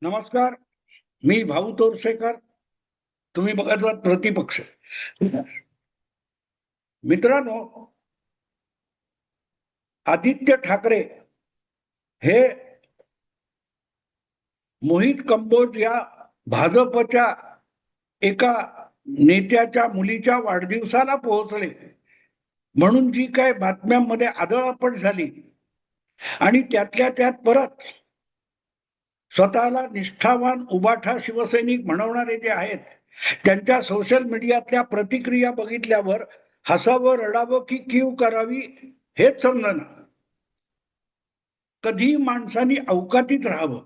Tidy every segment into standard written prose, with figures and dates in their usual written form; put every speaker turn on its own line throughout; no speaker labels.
नमस्कार. मी भाऊ तोरसेकर. तुम्ही बघत आहात प्रतिपक्ष. मित्रांनो, आदित्य ठाकरे हे मोहित कंबोज या भाजपच्या एका नेत्याच्या मुलीच्या वाढदिवसाला पोहोचले म्हणून जी काय बातम्यांमध्ये आदळआपट झाली आणि त्यातल्या त्यात परत स्वतःला निष्ठावान उबाठा शिवसैनिक म्हणवणारे जे आहेत त्यांच्या सोशल मीडियातल्या प्रतिक्रिया बघितल्यावर हसावं, रडावं की कीव करावी हेच समजेना. कधी माणसाने अवकातीत राहावं.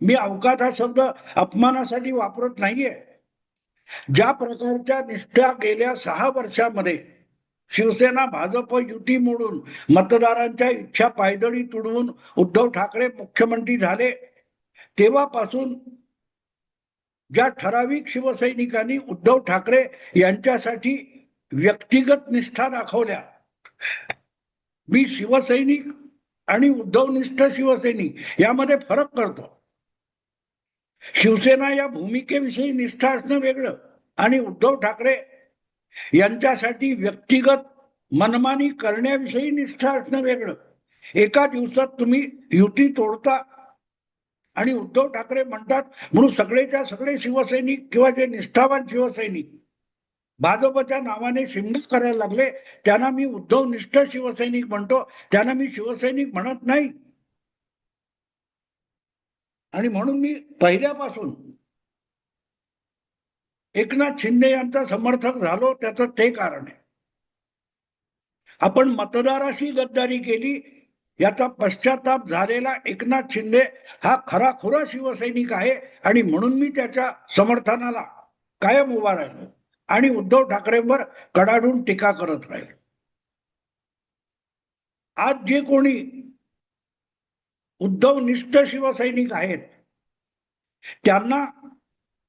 मी अवकात हा शब्द अपमानासाठी वापरत नाहीये. ज्या प्रकारच्या निष्ठा गेल्या 6 वर्षामध्ये शिवसेना भाजप युती मोडून मतदारांच्या इच्छा पायदळी तुडवून उद्धव ठाकरे मुख्यमंत्री झाले तेव्हापासून ज्या ठराविक शिवसैनिकांनी उद्धव ठाकरे यांच्यासाठी व्यक्तिगत निष्ठा दाखवल्या. मी शिवसैनिक आणि उद्धवनिष्ठ शिवसैनिक यामध्ये फरक करतो. शिवसेना या भूमिकेविषयी निष्ठा असणं वेगळं आणि उद्धव ठाकरे यांच्यासाठी व्यक्तिगत मनमानी करण्याविषयी निष्ठा असणं वेगळं. एका दिवसात तुम्ही युती तोडता आणि उद्धव ठाकरे म्हणतात म्हणून सगळेच्या सगळे शिवसैनिक किंवा जे निष्ठावान शिवसैनिक भाजपच्या नावाने शिमगा करायला लागले त्यांना मी उद्धवनिष्ठ शिवसैनिक म्हणतो, त्यांना मी शिवसैनिक म्हणत नाही. आणि म्हणून मी पहिल्यापासून एकनाथ शिंदे यांचा समर्थक झालो. त्याचं ते कारण आहे. आपण मतदाराशी गद्दारी केली याचा पश्चाताप झालेला एकनाथ शिंदे हा खराखुरा शिवसैनिक आहे आणि म्हणून मी त्याच्या समर्थनाला कायम उभा राहिलो आणि उद्धव ठाकरेंवर कडाडून टीका करत राहिलो. आज जे कोणी उद्धवनिष्ठ शिवसैनिक आहेत त्यांना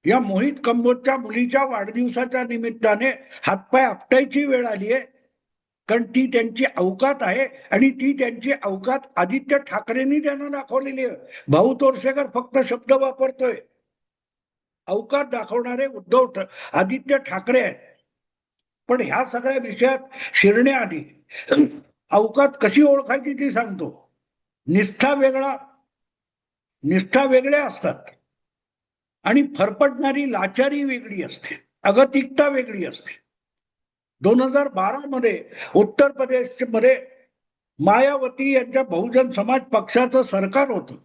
या मोहित कंबोजच्या मुलीच्या वाढदिवसाच्या निमित्ताने हातपाय आपटायची वेळ आली आहे. कारण ती त्यांची अवकात आहे आणि ती त्यांची अवकात आदित्य ठाकरेंनी त्यांना दाखवलेली आहे. भाऊ तोरसेकर फक्त शब्द वापरतोय. अवकात दाखवणारे आदित्य ठाकरे आहेत. पण ह्या सगळ्या विषयात शिरण्याआधी अवकात कशी ओळखायची ती सांगतो. निष्ठा वेगळ्या असतात आणि फरफटणारी लाचारी वेगळी असते, अगतिकता वेगळी असते. 2012 मध्ये उत्तर प्रदेशमध्ये मायावती यांच्या बहुजन समाज पक्षाचं सरकार होतं.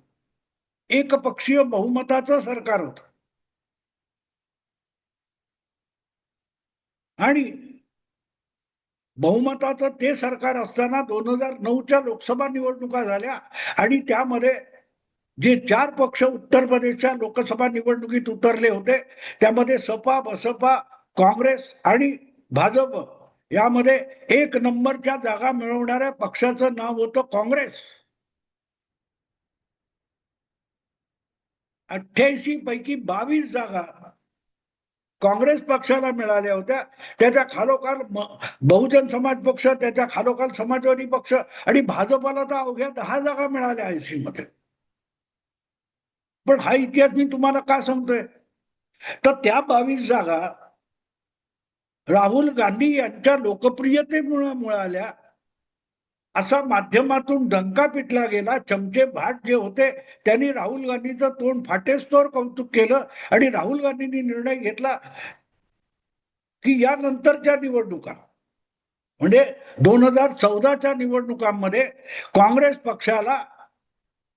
एकपक्षीय बहुमताचं सरकार होतं आणि बहुमताचं ते सरकार असताना 2009च्या लोकसभा निवडणुका झाल्या आणि त्यामध्ये जे 4 पक्ष उत्तर प्रदेशच्या लोकसभा निवडणुकीत उतरले होते त्यामध्ये सपा, बसपा, काँग्रेस आणि भाजप यामध्ये 1 नंबरच्या जागा मिळवणाऱ्या पक्षाचं नाव होतं काँग्रेस. 88 पैकी 22 जागा काँग्रेस पक्षाला मिळाल्या होत्या. त्याच्या खालोखाल बहुजन समाज पक्ष, त्याच्या खालोखाल समाजवादी पक्ष आणि भाजपाला तर अवघ्या 10 जागा मिळाल्या 80 मध्ये. पण हा इतिहास मी तुम्हाला का सांगतोय तर त्या 22 जागा राहुल गांधी यांच्या लोकप्रियतेमुळे मिळाल्या असा माध्यमातून डंका पिटला गेला. चमचे भाट जे होते त्यांनी राहुल गांधीचं तोंड फाटेस्तोवर कौतुक केलं आणि राहुल गांधींनी निर्णय घेतला की यानंतरच्या निवडणुका म्हणजे 2014च्या निवडणुकांमध्ये काँग्रेस पक्षाला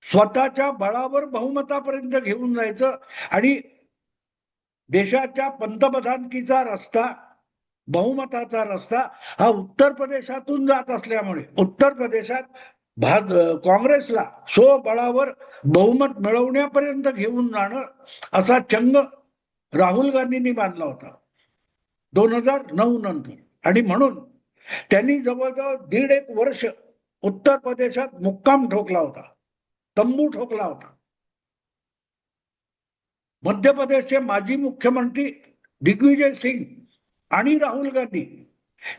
स्वतःच्या बळावर बहुमतापर्यंत घेऊन जायचं आणि देशाच्या पंतप्रधानकीचा रस्ता, बहुमताचा रस्ता हा उत्तर प्रदेशातून जात असल्यामुळे उत्तर प्रदेशात काँग्रेसला स्वबळावर बहुमत मिळवण्यापर्यंत घेऊन जाणं असा चंग राहुल गांधींनी बांधला होता 2009 नंतर. आणि म्हणून त्यांनी जवळजवळ 1.5 वर्ष उत्तर प्रदेशात मुक्काम ठोकला होता, तंबू ठोकला होता. मध्य प्रदेशचे माजी मुख्यमंत्री दिग्विजय सिंग आणि राहुल गांधी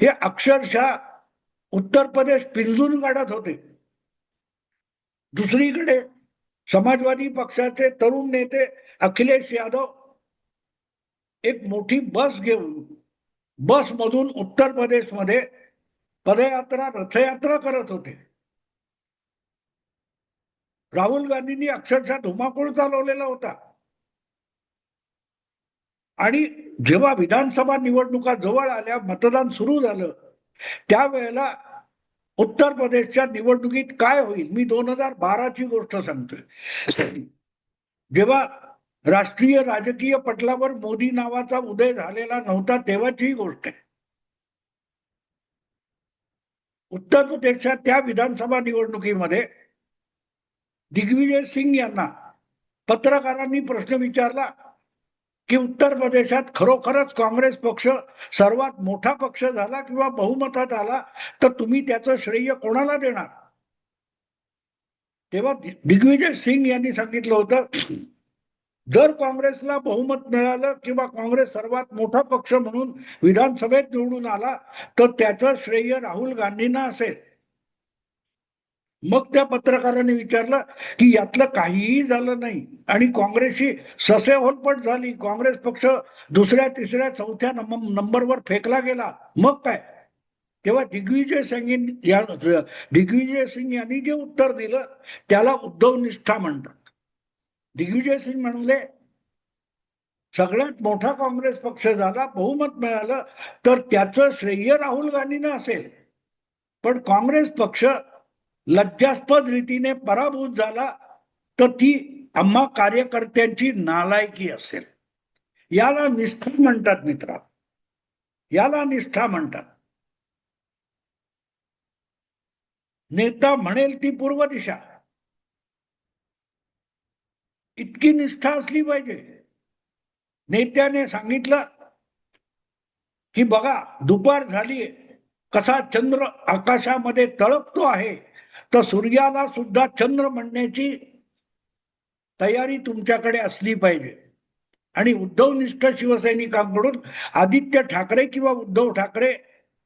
हे अक्षरशः उत्तर प्रदेश पिंजून काढत होते. दुसरीकडे समाजवादी पक्षाचे तरुण नेते अखिलेश यादव एक मोठी बस घेऊन बसमधून उत्तर प्रदेशमध्ये पदयात्रा रथयात्रा करत होते. राहुल गांधींनी अक्षरशः धुमाकूळ चालवलेला होता. आणि जेव्हा विधानसभा निवडणुका जवळ आल्या, मतदान सुरू झालं, त्यावेळेला उत्तर प्रदेशच्या निवडणुकीत काय होईल, मी 2012ची गोष्ट सांगतोय. जेव्हा राष्ट्रीय राजकीय पटलावर मोदी नावाचा उदय झालेला नव्हता, तेव्हाची गोष्ट आहे. उत्तर प्रदेशच्या त्या विधानसभा निवडणुकीमध्ये दिग्विजय सिंग यांना पत्रकारांनी प्रश्न विचारला की उत्तर प्रदेशात खरोखरच काँग्रेस पक्ष सर्वात मोठा पक्ष झाला किंवा बहुमतात आला तर तुम्ही त्याचं श्रेय कोणाला देणार. तेव्हा दिग्विजय सिंग यांनी सांगितलं होतं, जर काँग्रेसला बहुमत मिळालं किंवा काँग्रेस सर्वात मोठा पक्ष म्हणून विधानसभेत निवडून आला तर त्याचं श्रेय राहुल गांधींना असेल. मग त्या पत्रकारांनी विचारलं की यातलं काहीही झालं नाही आणि काँग्रेसची ससेहोलपट झाली, काँग्रेस पक्ष दुसऱ्या तिसऱ्या चौथ्या नंबरवर फेकला गेला, मग काय. तेव्हा दिग्विजय सिंग यांनी जे उत्तर दिलं त्याला उद्धव निष्ठा म्हणतात. दिग्विजय सिंग म्हणाले, सगळ्यात मोठा काँग्रेस पक्ष झाला, बहुमत मिळालं तर त्याचं श्रेय राहुल गांधींना असेल, पण काँग्रेस पक्ष लज्जास्पद रीतीने पराभूत झाला तर ती आम्हा कार्यकर्त्यांची नालायकी असेल. याला निष्ठा म्हणतात मित्रा, याला निष्ठा म्हणतात. नेता म्हणेल ती पूर्व दिशा, इतकी निष्ठा असली पाहिजे. नेत्याने सांगितलं की बघा दुपार झालीये, कसा चंद्र आकाशामध्ये तळपतो आहे, तर सूर्याला सुद्धा चंद्र म्हणण्याची तयारी तुमच्याकडे असली पाहिजे. आणि उद्धवनिष्ठ शिवसैनिकांकडून आदित्य ठाकरे किंवा उद्धव ठाकरे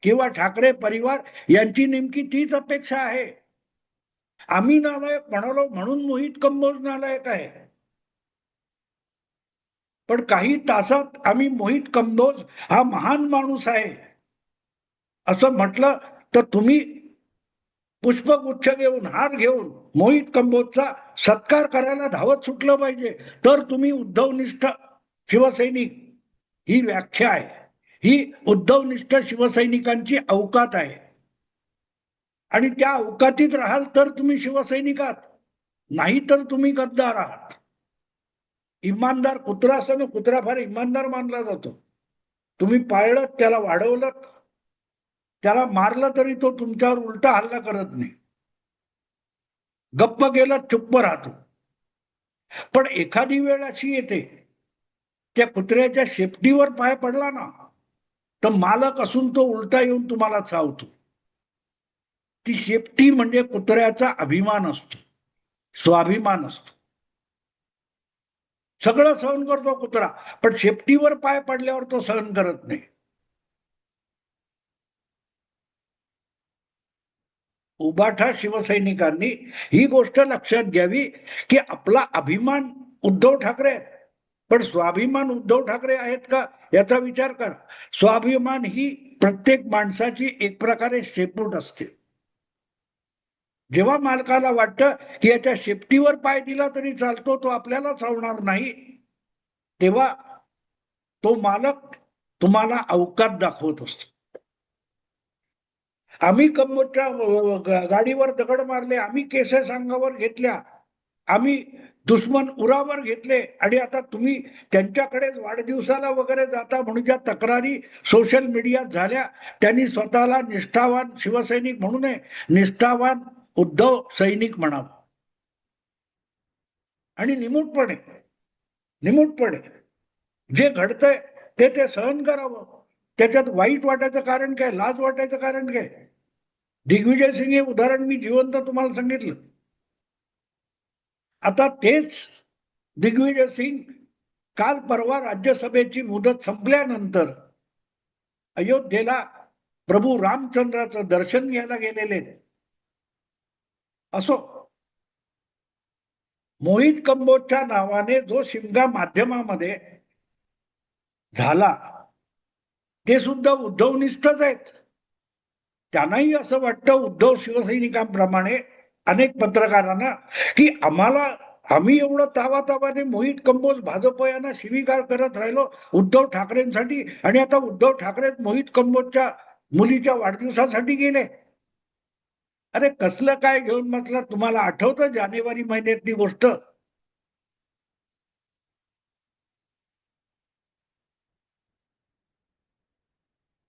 किंवा ठाकरे परिवार यांची नेमकी तीच अपेक्षा आहे. आम्ही नालायक म्हणालो म्हणून मोहित कंबोज नालायक आहे, पण काही तासात आम्ही मोहित कंबोज हा महान माणूस आहे असं म्हटलं तर तुम्ही पुष्पगुच्छ घेऊन हार घेऊन मोहित कंबोजचा सत्कार करायला धावत सुटलं पाहिजे. तर तुम्ही उद्धवनिष्ठ शिवसैनिक, ही व्याख्या आहे, ही उद्धवनिष्ठ शिवसैनिकांची अवकात आहे. आणि त्या अवकातीत राहाल तर तुम्ही शिवसैनिक आहात, नाही तर तुम्ही गद्दार आहात. इमानदार कुत्रा असतो ना, कुत्रा फार इमानदार मानला जातो. तुम्ही पाळलं, त्याला वाढवलं, त्याला मारलं तरी तो तुमच्यावर उलटा हल्ला करत नाही, गप्प गेला चुप्प राहतो. पण एखादी वेळ अशी येते, त्या कुत्र्याच्या शेपटीवर पाय पडला ना तर मालक असून तो उलटा येऊन तुम्हाला चावतो. ती शेपटी म्हणजे कुत्र्याचा अभिमान असतो, स्वाभिमान असतो. सगळं सहन करतो कुत्रा, पण शेपटीवर पाय पडल्यावर तो सहन करत नाही. उबाठा शिवसैनिकांनी ही गोष्ट लक्षात घ्यावी की आपला अभिमान उद्धव ठाकरे आहेत, पण स्वाभिमान उद्धव ठाकरे आहेत का याचा विचार करा. स्वाभिमान ही प्रत्येक माणसाची एक प्रकारे शेपूट असते. जेव्हा मालकाला वाटतं की याच्या शेपटीवर पाय दिला तरी चालतो, तो आपल्याला चावणार नाही, तेव्हा तो मालक तुम्हाला अवकात दाखवत असतो. आम्ही कंबोजच्या गाडीवर दगड मारले, आम्ही केसेस अंगावर घेतल्या, आम्ही दुश्मन उरावर घेतले, आणि आता तुम्ही त्यांच्याकडेच वाढदिवसाला वगैरे जाता म्हणून ज्या तक्रारी सोशल मीडियात झाल्या, त्यांनी स्वतःला निष्ठावान शिवसैनिक म्हणू नये, निष्ठावान उद्धव सैनिक म्हणावं. आणि निमूटपणे जे घडतंय ते सहन करावं. त्याच्यात वाईट वाटायचं कारण काय, लाज वाटायचं कारण काय. दिग्विजय सिंग हे उदाहरण मी जिवंत तुम्हाला सांगितलं. आता तेच दिग्विजय सिंग काल परवा राज्यसभेची मुदत संपल्यानंतर अयोध्येला प्रभू रामचंद्राचं दर्शन घ्यायला गेलेले. असो, मोहित कंबोजच्या नावाने जो शिमगा माध्यमामध्ये झाला ते सुद्धा उद्धवनिष्ठच आहेत. त्यांनाही असं वाटतं उद्धव शिवसैनिकांप्रमाणे अनेक पत्रकारांना की आम्ही एवढं तावातावाने मोहित कंबोज भाजप यांना शिवीगाळ करत राहिलो उद्धव ठाकरेंसाठी, आणि आता उद्धव ठाकरे मोहित कंबोजच्या मुलीच्या वाढदिवसासाठी गेले. अरे कसलं काय घेऊन म्हटलं, तुम्हाला आठवतं जानेवारी महिन्यातली गोष्ट?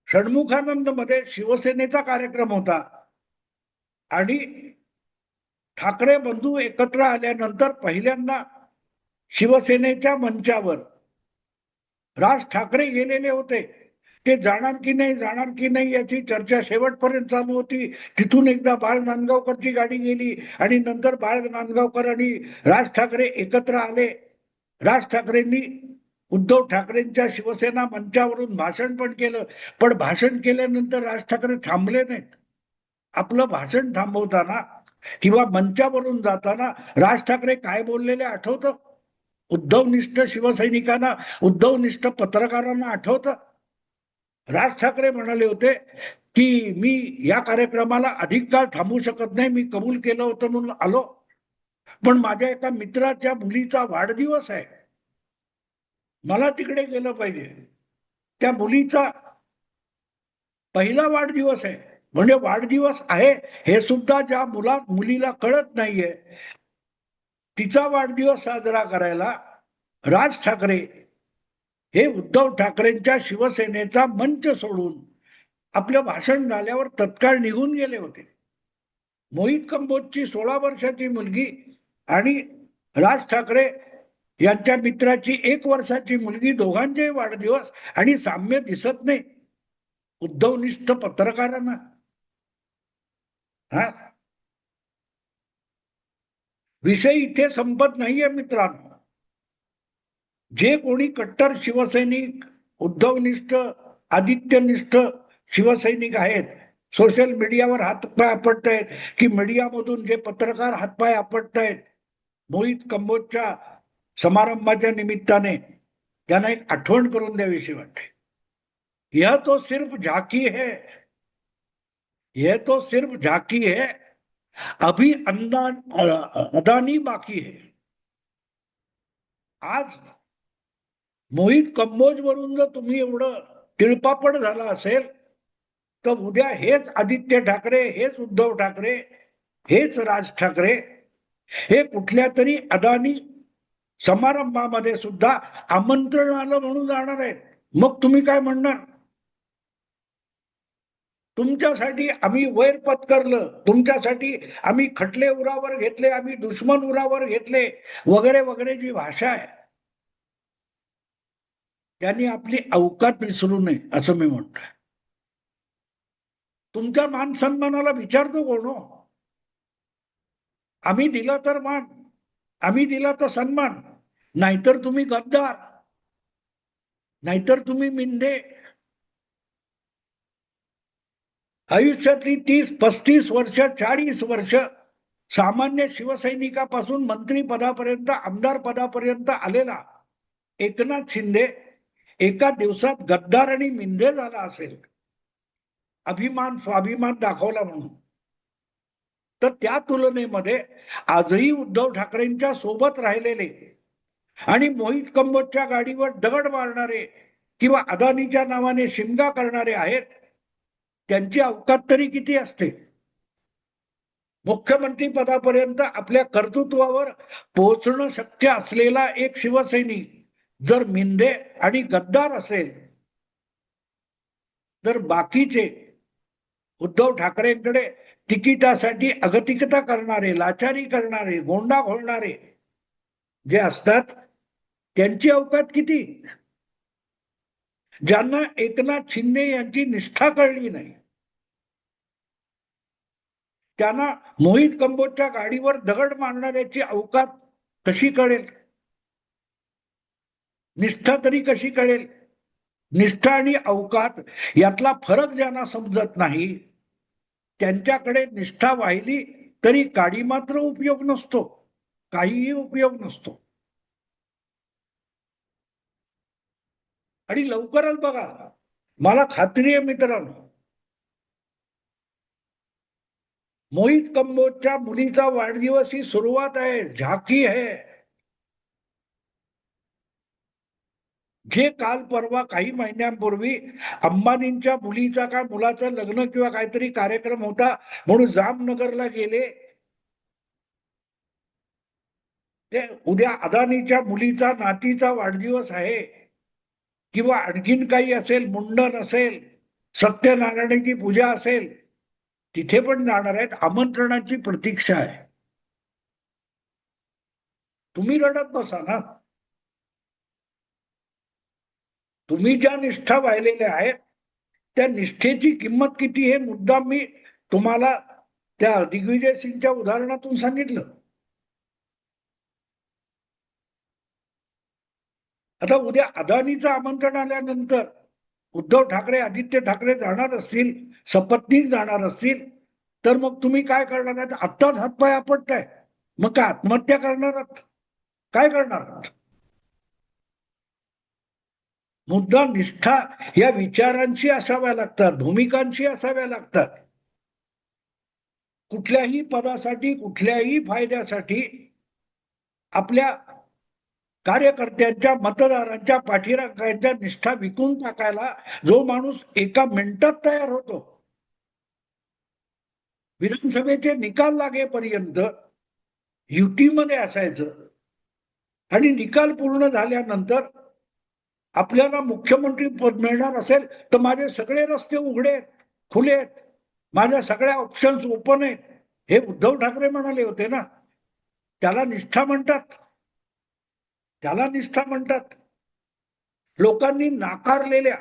षण्मुखानंद मध्ये शिवसेनेचा कार्यक्रम होता आणि ठाकरे बंधू एकत्र आल्यानंतर पहिल्यांदा शिवसेनेच्या मंचावर राज ठाकरे गेलेले होते. ते जाणार की नाही जाणार की नाही याची चर्चा शेवटपर्यंत चालू होती. तिथून एकदा बाळ नांदगावकरची गाडी गेली आणि नंतर बाळ नांदगावकर आणि राज ठाकरे एकत्र आले. राज ठाकरेंनी उद्धव ठाकरेंच्या शिवसेना मंचावरून भाषण पण केलं, पण भाषण केल्यानंतर राज ठाकरे थांबले नाहीत. आपलं भाषण थांबवताना किंवा मंचावरून जाताना राज ठाकरे काय बोललेले आठवतं? उद्धवनिष्ठ शिवसैनिकांना, उद्धवनिष्ठ पत्रकारांना आठवतं? राज ठाकरे म्हणाले होते की मी या कार्यक्रमाला अधिक काळ थांबू शकत नाही, मी कबूल केलं होतं म्हणून आलो, पण माझ्या एका मित्राच्या मुलीचा वाढदिवस आहे, मला तिकडे गेलं पाहिजे. त्या मुलीचा पहिला वाढदिवस आहे, म्हणजे वाढदिवस आहे हे सुद्धा ज्या मुलीला कळत नाहीये, तिचा वाढदिवस साजरा करायला राज ठाकरे हे उद्धव ठाकरेंच्या शिवसेनेचा मंच सोडून आपलं भाषण झाल्यावर तत्काळ निघून गेले होते. मोहित कंबोजची 16 वर्षाची मुलगी आणि राज ठाकरे यांच्या मित्राची 1 वर्षाची मुलगी, दोघांचे वाढदिवस, आणि साम्य दिसत नाही उद्धवनिष्ठ पत्रकारांना. हा विषय इथे संपत नाहीये मित्रांनो. जे कोणी कट्टर शिवसैनिक, उद्धवनिष्ठ, आदित्यनिष्ठ शिवसैनिक आहेत, सोशल मीडियावर हातपाय आपटतायत की मीडियामधून जे पत्रकार हातपाय आपटतायत मोहित कंबोजच्या समारंभाच्या निमित्ताने, त्यांना एक आठवण करून द्यावीशी वाटते. यह तो सिर्फ झाकी है, यह तो सिर्फ झाकी है, अभी अदानी बाकी है. आज मोहित कंबोज वरून जर तुम्ही एवढं तिळपापड झाला असेल, तर उद्या हेच आदित्य ठाकरे, हेच उद्धव ठाकरे, हेच राज ठाकरे हे कुठल्या तरी अदानी समारंभामध्ये सुद्धा आमंत्रण आलं म्हणून जाणार आहेत. मग तुम्ही काय म्हणणार? तुमच्यासाठी आम्ही वैर पत्करलं, तुमच्यासाठी आम्ही खटले उरावर घेतले, आम्ही दुश्मन उरावर घेतले वगैरे वगैरे जी भाषा आहे, त्यांनी आपली अवकात विसरू नये असं मी म्हणतोय. तुमच्या मान सन्मानाला विचारतो कोण हो? आम्ही दिला तर मान, आम्ही दिला तर सन्मान, नाहीतर तुम्ही गद्दार, नाहीतर तुम्ही मिंधे. आयुष्यातली 30-35 वर्ष, 40 वर्ष सामान्य शिवसैनिकापासून मंत्री पदापर्यंत, आमदार पदापर्यंत आलेला एकनाथ शिंदे एका दिवसात गद्दार आणि मिंधे झाला असेल, अभिमान स्वाभिमान दाखवला म्हणून, तर त्या तुलनेमध्ये आजही उद्धव ठाकरेंच्या सोबत राहिलेले आणि मोहित कंबोजच्या गाडीवर दगड मारणारे किंवा अदानीच्या नावाने शिमगा करणारे आहेत, त्यांची अवकात तरी किती असते? मुख्यमंत्री पदापर्यंत आपल्या कर्तृत्वावर पोहोचणं शक्य असलेला एक शिवसैनिक जर मिंधे आणि गद्दार असेल, तर बाकीचे उद्धव ठाकरेंकडे तिकिटासाठी अगतिकता करणारे, लाचारी करणारे, गोंडा घोळणारे जे असतात, त्यांची अवकात किती? ज्यांना एकनाथ शिंदे यांची निष्ठा कळली नाही, त्यांना मोहित कंबोजच्या गाडीवर दगड मारणाऱ्याची अवकात कशी कळेल? निष्ठा तरी कशी कळेल? निष्ठा आणि अवकात यातला फरक ज्यांना समजत नाही, त्यांच्याकडे निष्ठा वाहिली तरी काडी मात्र उपयोग नसतो. काहीही उपयोग नसतो. आणि लवकरच बघा, मला खात्री आहे मित्रांनो, मोहित कंबोजच्या मुलीचा वाढदिवस ही सुरुवात आहे, झाकी आहे. जे काल परवा काही महिन्यांपूर्वी अंबानींच्या मुलीचा काय मुलाचं लग्न किंवा काहीतरी कार्यक्रम होता म्हणून जामनगरला गेले, ते उद्या अदानीच्या मुलीचा नातीचा वाढदिवस आहे किंवा आणखीन काही असेल, मुंडन असेल, सत्यनारायणाची पूजा असेल, तिथे पण जाणार आहेत. आमंत्रणाची प्रतीक्षा आहे. तुम्ही रडत बसा ना. तुम्ही ज्या निष्ठा वाहिलेल्या आहेत त्या निष्ठेची किंमत किती हे मुद्दाम मी तुम्हाला त्या दिग्विजय सिंगच्या उदाहरणातून सांगितलं. आता उद्या अदानीचं आमंत्रण आल्यानंतर उद्धव ठाकरे, आदित्य ठाकरे जाणार असतील, सपत्नीक जाणार असतील, तर मग तुम्ही काय करणार आहात? आत्ताच हातपाय आपटताय, मग काय आत्महत्या करणार आहात? काय करणार आहात? मुद्दा निष्ठा या विचारांची असाव्या लागतात, भूमिकांची असाव्या लागतात. कुठल्याही पदासाठी, कुठल्याही फायद्यासाठी आपल्या कार्यकर्त्यांच्या, मतदारांच्या, पाठीराख्यांच्या निष्ठा विकून टाकायला जो माणूस एका मिनिटात तयार होतो, विधानसभेचे निकाल लागेपर्यंत युतीमध्ये असायचं आणि निकाल पूर्ण झाल्यानंतर आपल्याला मुख्यमंत्री पद मिळणार असेल तर माझे सगळे रस्ते उघडे आहेत, खुले आहेत, माझ्या सगळ्या ऑप्शन्स ओपन आहेत, हे उद्धव ठाकरे म्हणाले होते ना. त्याला निष्ठा म्हणतात, त्याला निष्ठा म्हणतात. लोकांनी नाकारलेल्या,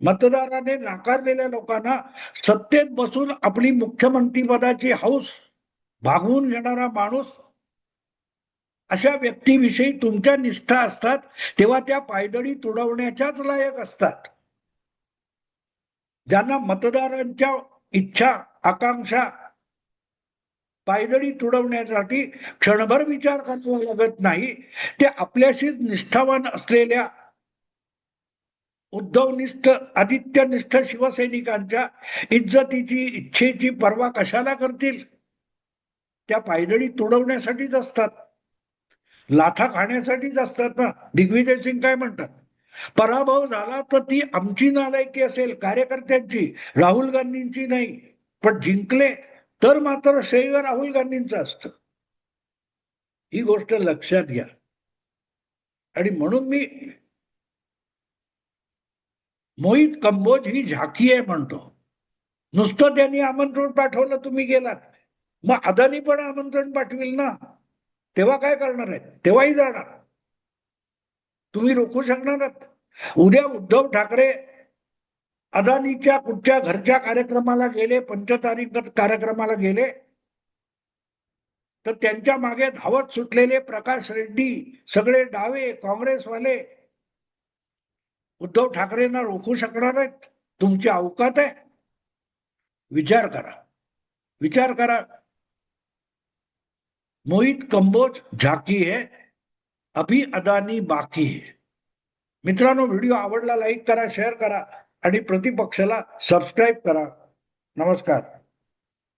मतदाराने नाकारलेल्या लोकांना सत्तेत बसून आपली मुख्यमंत्री पदाची हौस भागवून घेणारा माणूस, अशा व्यक्तीविषयी तुमच्या निष्ठा असतात तेव्हा त्या पायदळी तुडवण्याच्याच लायक असतात. ज्यांना मतदारांच्या इच्छा, आकांक्षा पायदळी तुडवण्यासाठी क्षणभर विचार करावा लागत नाही, ते आपल्याशीच निष्ठावान असलेल्या उद्धवनिष्ठ, आदित्यनिष्ठ शिवसैनिकांच्या इज्जतीची, इच्छेची पर्वा कशाला करतील? त्या पायदळी तुडवण्यासाठीच असतात, लाथा खाण्यासाठीच असतात ना. दिग्विजय सिंग काय म्हणतात? पराभव झाला तर ती आमची नालायकी असेल, कार्यकर्त्यांची, राहुल गांधींची नाही. पण जिंकले तर मात्र श्रेय राहुल गांधींचं असतं. ही गोष्ट लक्षात घ्या. आणि म्हणून मी मोहित कंबोज ही झाकी आहे म्हणतो. नुसतं त्यांनी आमंत्रण पाठवलं, तुम्ही गेलात, मग अदानी पण आमंत्रण पाठविल ना, तेव्हा काय करणार आहेत? तेव्हाही जाणार. तुम्ही रोखू शकणार आहात? उद्या उद्धव ठाकरे अदानीच्या कुठच्या घरच्या कार्यक्रमाला गेले, पंचतारीख कार्यक्रमाला गेले, तर त्यांच्या मागे धावत सुटलेले प्रकाश रेड्डी, सगळे डावे काँग्रेसवाले उद्धव ठाकरेंना रोखू शकणार आहेत? तुमची अवकात आहे? विचार करा, विचार करा. मोहित कंबोज झाकी है, अभी अदानी बाकी है. मित्रांनो, व्हिडिओ आवडला लाईक करा, शेअर करा आणि प्रतिपक्षाला सबस्क्राईब करा. नमस्कार.